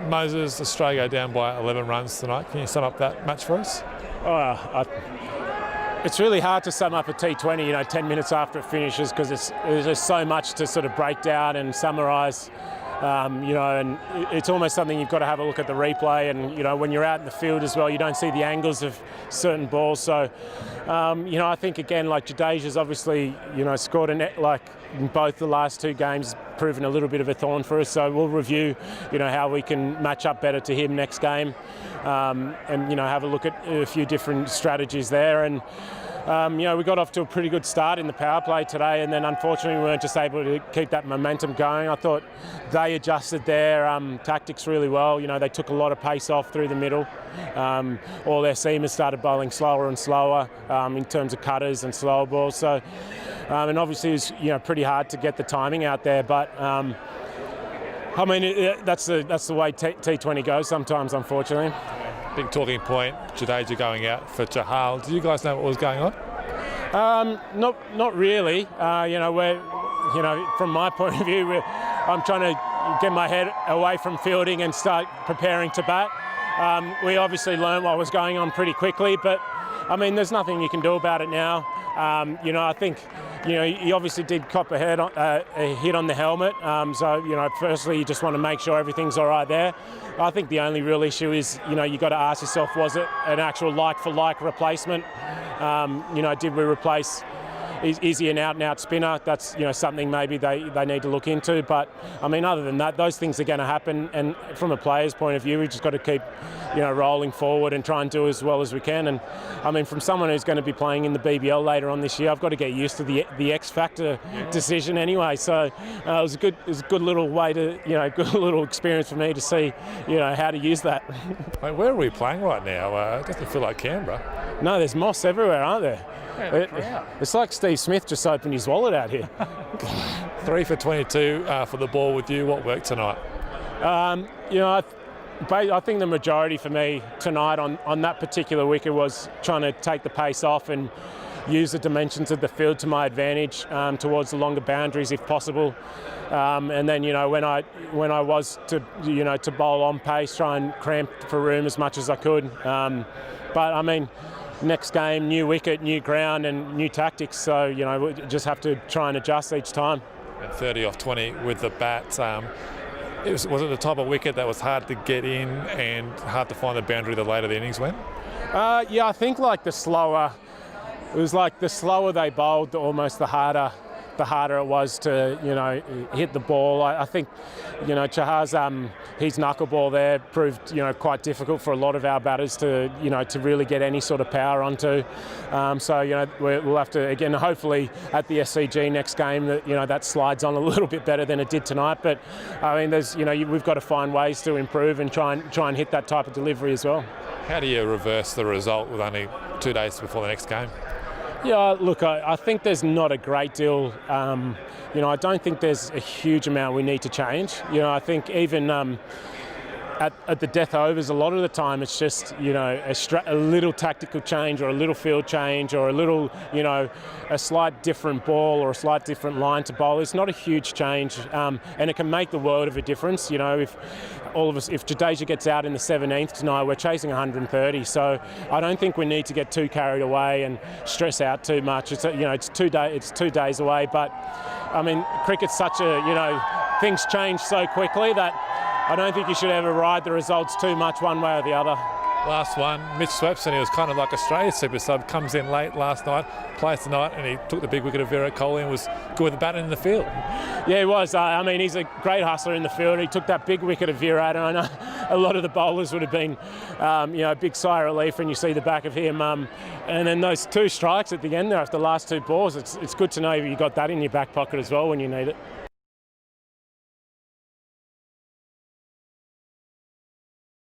Moses, Australia down by 11 runs tonight. Can you sum up that match for us? It's really hard to sum up a T20, 10 minutes after it finishes, because there's just so much to sort of break down and summarise. And it's almost something you've got to have a look at the replay, and when you're out in the field as well, you don't see the angles of certain balls. So I think again, like Jadeja's obviously scored a net, like in both the last two games, proven a little bit of a thorn for us. So we'll review how we can match up better to him next game, and have a look at a few different strategies there. And we got off to a pretty good start in the power play today, and then unfortunately we weren't just able to keep that momentum going. I thought they adjusted their tactics really well. They took a lot of pace off through the middle. All their seamers started bowling slower and slower in terms of cutters and slower balls. So, and obviously it was pretty hard to get the timing out there, but that's the way T20 goes sometimes, unfortunately. Big talking point, Jadeja going out for Chahal. Did you guys know what was going on? Not really. From my point of view, I'm trying to get my head away from fielding and start preparing to bat. We obviously learned what was going on pretty quickly, but there's nothing you can do about it now. I think he obviously did cop a hit on the helmet. So firstly, you just want to make sure everything's all right there. I think the only real issue is you got to ask yourself, was it an actual like-for-like replacement? Did we replace? Is he an out-and-out spinner? That's something maybe they need to look into. But other than that, those things are going to happen. And from a player's point of view, we just got to keep rolling forward and try and do as well as we can. And from someone who's going to be playing in the BBL later on this year, I've got to get used to the X factor decision anyway. So it was a good little way to good little experience for me to see how to use that. Where are we playing right now? It doesn't feel like Canberra. No, there's moss everywhere, aren't there? It's like Steve Smith just opened his wallet out here. 3 for 22 for the ball with you. What worked tonight? I think the majority for me tonight on that particular wicket was trying to take the pace off and use the dimensions of the field to my advantage towards the longer boundaries if possible. And then when I was to bowl on pace, try and cramp for room as much as I could. But next game, new wicket, new ground and new tactics, so we just have to try and adjust each time. And 30 off 20 with the bat. Was it the type of wicket that was hard to get in and hard to find the boundary the later the innings went? I think the slower they bowled, almost the harder it was to hit the ball. I think Chahar's his knuckleball there proved quite difficult for a lot of our batters to really get any sort of power onto. So we'll have to again, hopefully at the SCG next game that slides on a little bit better than it did tonight. But there's we've got to find ways to improve and try and hit that type of delivery as well. How do you reverse the result with only 2 days before the next game? Yeah, look, I think there's not a great deal. I don't think there's a huge amount we need to change. I think even at the death overs, a lot of the time it's just a little tactical change or a little field change or a little a slight different ball or a slight different line to bowl. It's not a huge change, and it can make the world of a difference. If Jadeja gets out in the 17th tonight, we're chasing 130. So I don't think we need to get too carried away and stress out too much. It's 2 days away, but cricket's such things change so quickly that I don't think you should ever ride the results too much one way or the other. Last one, Mitch Swepson, he was kind of like Australia's super sub, comes in late last night, plays tonight, and he took the big wicket of Virat Kohli and was good with the bat in the field. Yeah, he was. He's a great hustler in the field. He took that big wicket of Virat, and I know a lot of the bowlers would have been, a big sigh of relief when you see the back of him. And then those 2 strikes at the end there after the last 2 balls, it's good to know you got that in your back pocket as well when you need it.